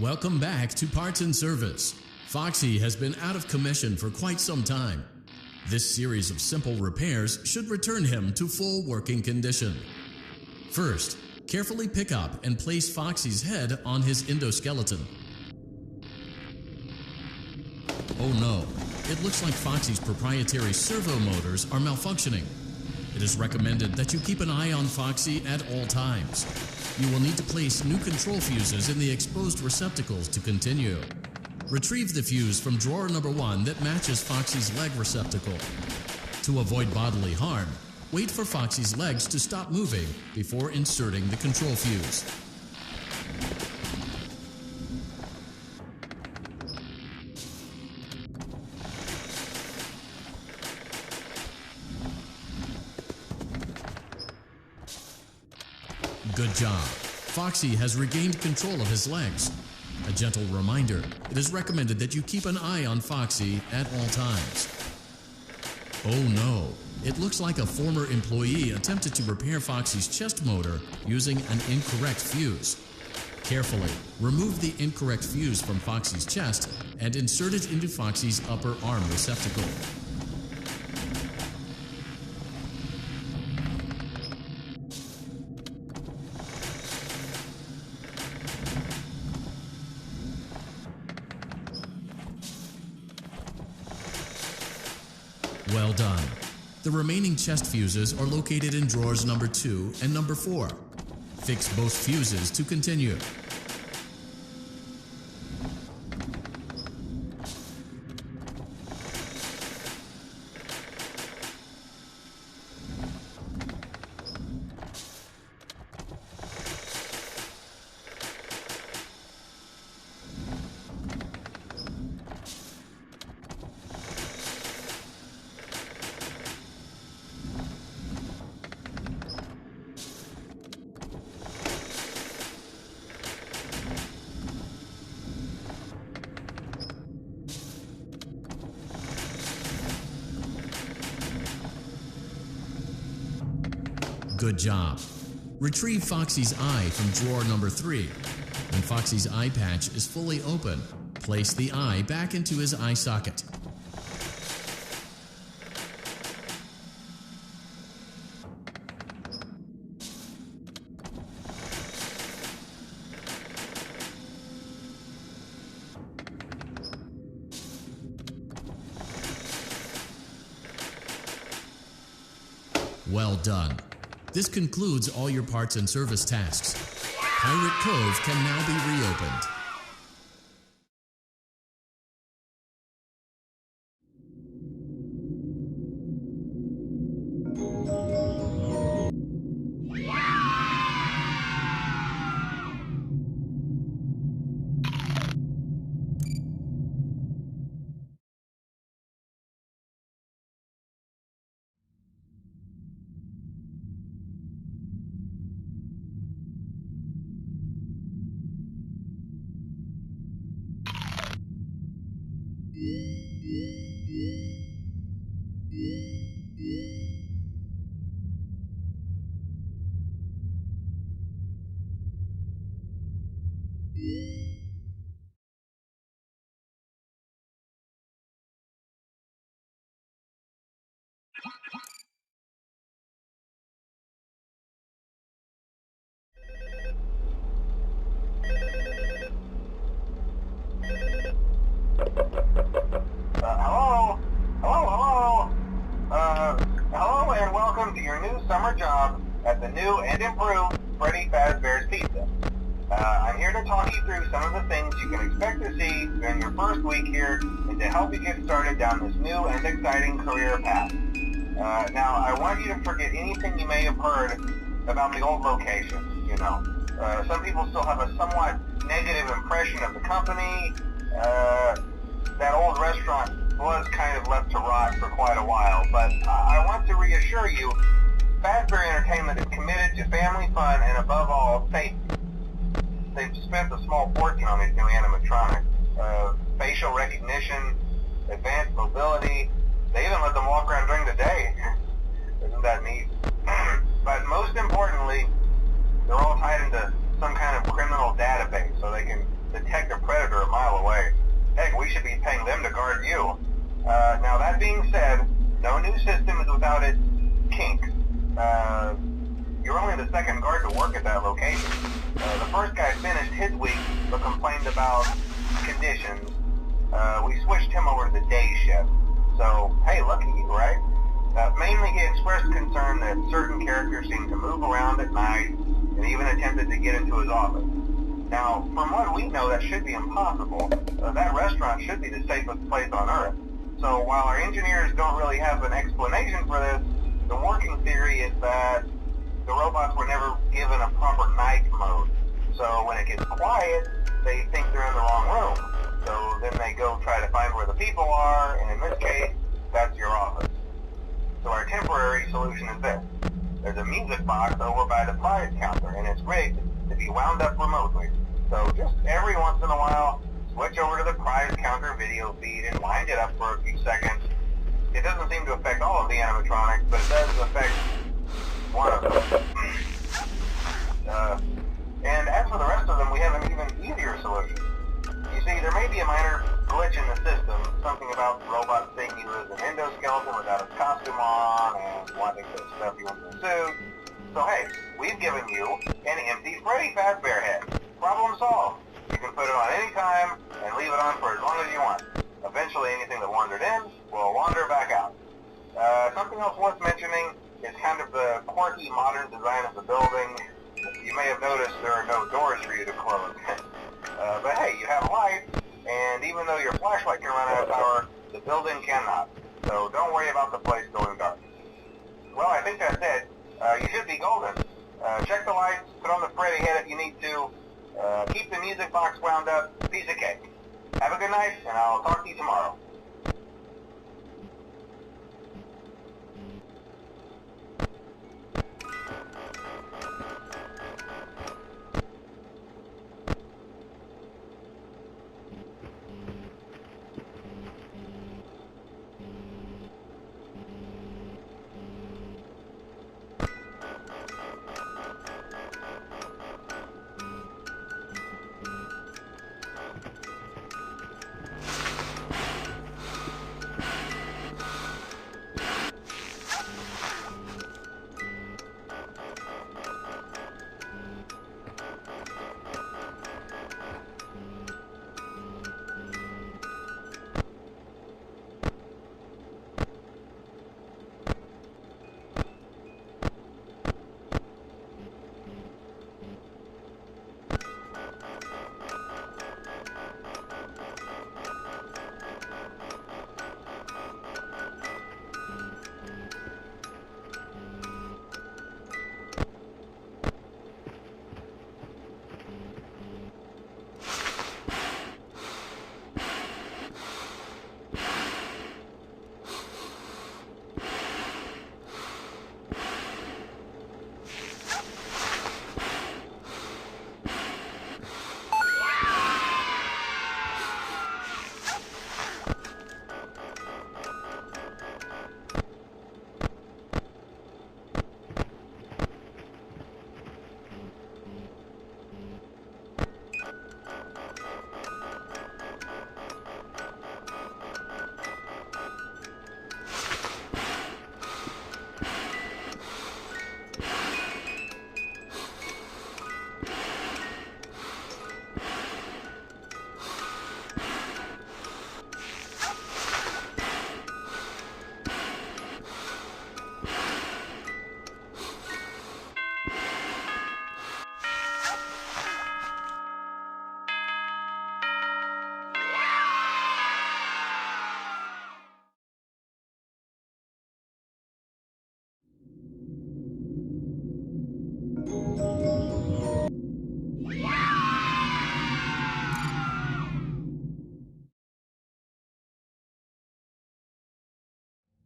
Welcome back to Parts and Service. Foxy has been out of commission for quite some time. This series of simple repairs should return him to full working condition. First, carefully pick up and place Foxy's head on his endoskeleton. Oh no, it looks like Foxy's proprietary servo motors are malfunctioning. It is recommended that you keep an eye on Foxy at all times. You will need to place new control fuses in the exposed receptacles to continue. Retrieve the fuse from drawer number 1 that matches Foxy's leg receptacle. To avoid bodily harm, wait for Foxy's legs to stop moving before inserting the control fuse. Good job. Foxy has regained control of his legs. A gentle reminder, it is recommended that you keep an eye on Foxy at all times. Oh no, it looks like a former employee attempted to repair Foxy's chest motor using an incorrect fuse. Carefully, remove the incorrect fuse from Foxy's chest and insert it into Foxy's upper arm receptacle. Well done. The remaining chest fuses are located in drawers number 2 and number 4. Fix both fuses to continue. Good job. Retrieve Foxy's eye from drawer number 3. When Foxy's eye patch is fully open, place the eye back into his eye socket. Well done. This concludes all your parts and service tasks. Pirate Cove can now be reopened. Hello and welcome to your new summer job at the new and improved Freddy Fazbear's Pizza. I'm here to talk you through some of the things you can expect to see during your first week here and to help you get started down this new and exciting career path. Now, I want you to forget anything you may have heard about the old location. Some people still have a somewhat negative impression of the company. That old restaurant was kind of left to rot for quite a while, but I want to reassure you, Fazbear Entertainment is committed to family fun and above all, safety. They've spent a small fortune on these new animatronics. Facial recognition, advanced mobility, they even let them walk around during the day. Isn't that neat? But most importantly, they're all tied into some kind of criminal database, so they can detect a predator a mile away. Heck, we should be paying them to guard you. Now that being said, no new system is without its kinks. You're only the second guard to work at that location. The first guy finished his week but complained about conditions. We switched him over to the day shift. So, hey, lucky you, right? Mainly he expressed concern that certain characters seemed to move around at night and even attempted to get into his office. Now, from what we know, that should be impossible. That restaurant should be the safest place on Earth. So while our engineers don't really have an explanation for this, the working theory is that the robots were never given a proper night mode. So when it gets quiet, they think they're in the wrong room. So then they go try to find where the people are, and in this case, that's your office. So our temporary solution is this. There's a music box over by the prize counter, and it's rigged to be wound up remotely. So just every once in a while, switch over to the prize counter video feed and wind it up for a few seconds. It doesn't seem to affect all of the animatronics, but it does affect one of them. And as for the rest of them, we have an even easier solution. You see, there may be a minor glitch in the system, something about robots seeing you as an endoskeleton without a costume on and wanting to stuff you into a suit. So hey, we've given you an empty Freddy Fazbear head. Problem solved. You can put it on any time and leave it on for as long as you want. Eventually anything that wandered in will wander back out. Something else worth mentioning is kind of the quirky modern design of the building. You may have noticed there are no doors for you to close. But hey, you have lights, and even though your flashlight can run out of power, the building cannot. So don't worry about the place going dark. Well, I think that's it. You should be golden. Check the lights, put on the Freddy head if you need to. Keep the music box wound up. Piece of cake. Have a good night, and I'll talk to you tomorrow.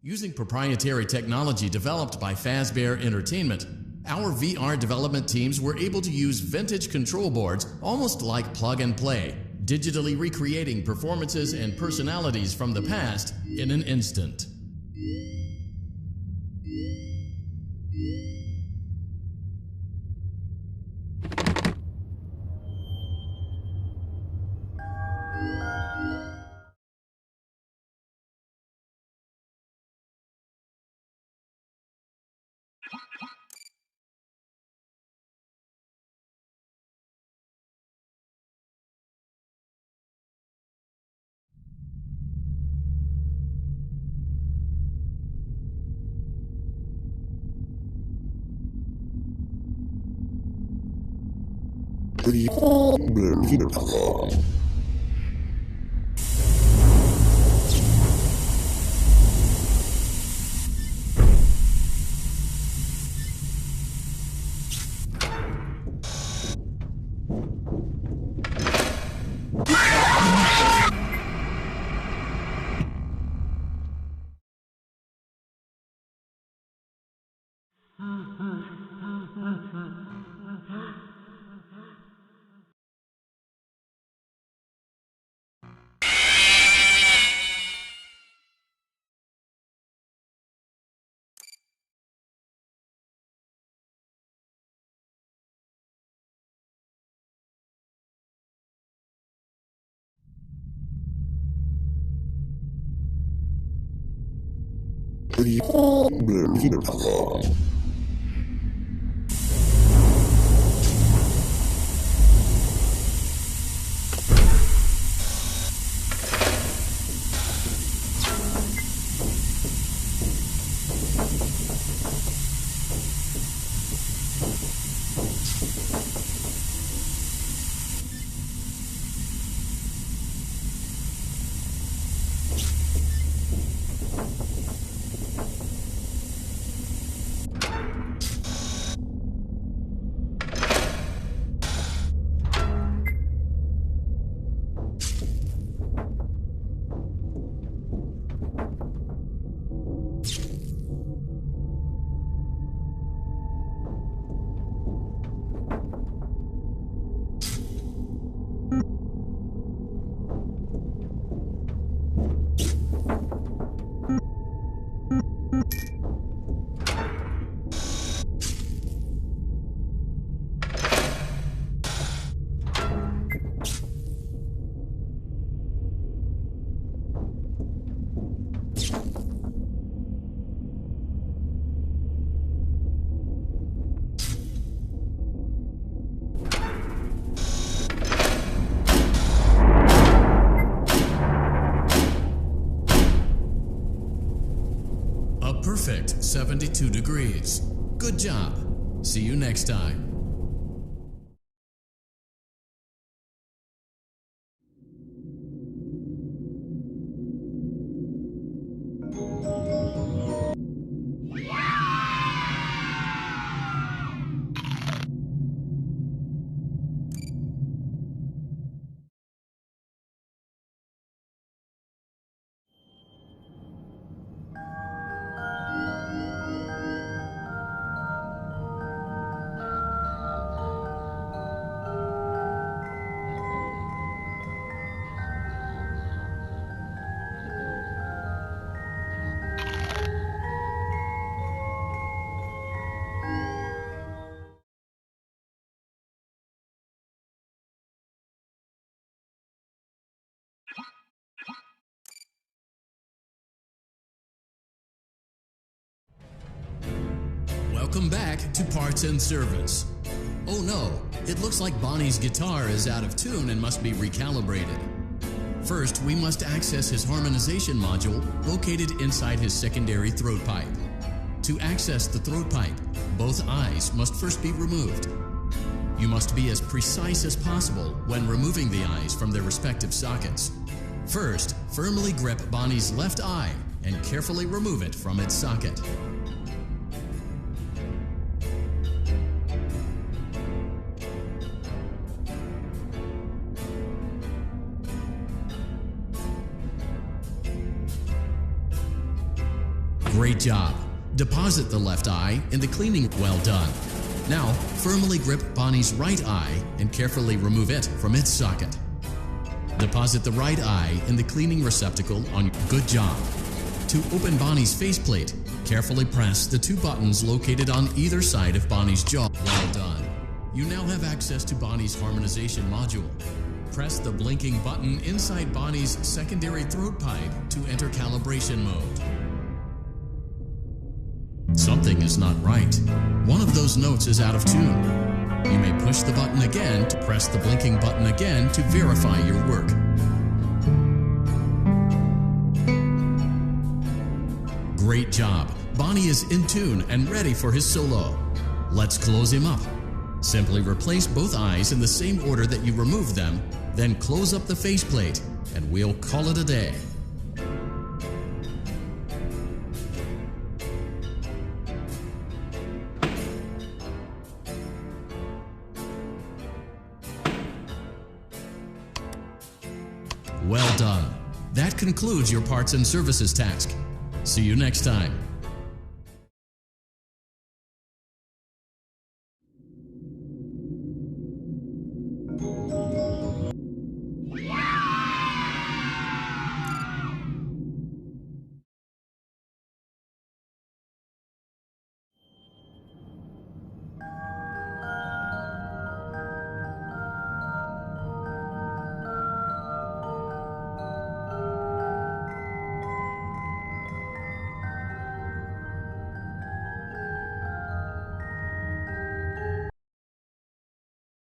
Using proprietary technology developed by Fazbear Entertainment, our VR development teams were able to use vintage control boards almost like plug and play, digitally recreating performances and personalities from the past in an instant. Perfect 72 degrees. Good job. See you next time. Welcome back to Parts and Service. Oh no, it looks like Bonnie's guitar is out of tune and must be recalibrated. First, we must access his harmonization module located inside his secondary throat pipe. To access the throat pipe, both eyes must first be removed. You must be as precise as possible when removing the eyes from their respective sockets. First, firmly grip Bonnie's left eye and carefully remove it from its socket. Great job. Deposit the left eye in the cleaning. Well done. Now, firmly grip Bonnie's right eye and carefully remove it from its socket. Deposit the right eye in the cleaning receptacle on. Good job. To open Bonnie's faceplate, carefully press the two buttons located on either side of Bonnie's jaw. Well done. You now have access to Bonnie's harmonization module. Press the blinking button inside Bonnie's secondary throat pipe to enter calibration mode. Something is not right. One of those notes is out of tune. You may push the button again to press the blinking button again to verify your work. Great job! Bonnie is in tune and ready for his solo. Let's close him up. Simply replace both eyes in the same order that you removed them, then close up the faceplate, and we'll call it a day. Well done. That concludes your parts and services task. See you next time.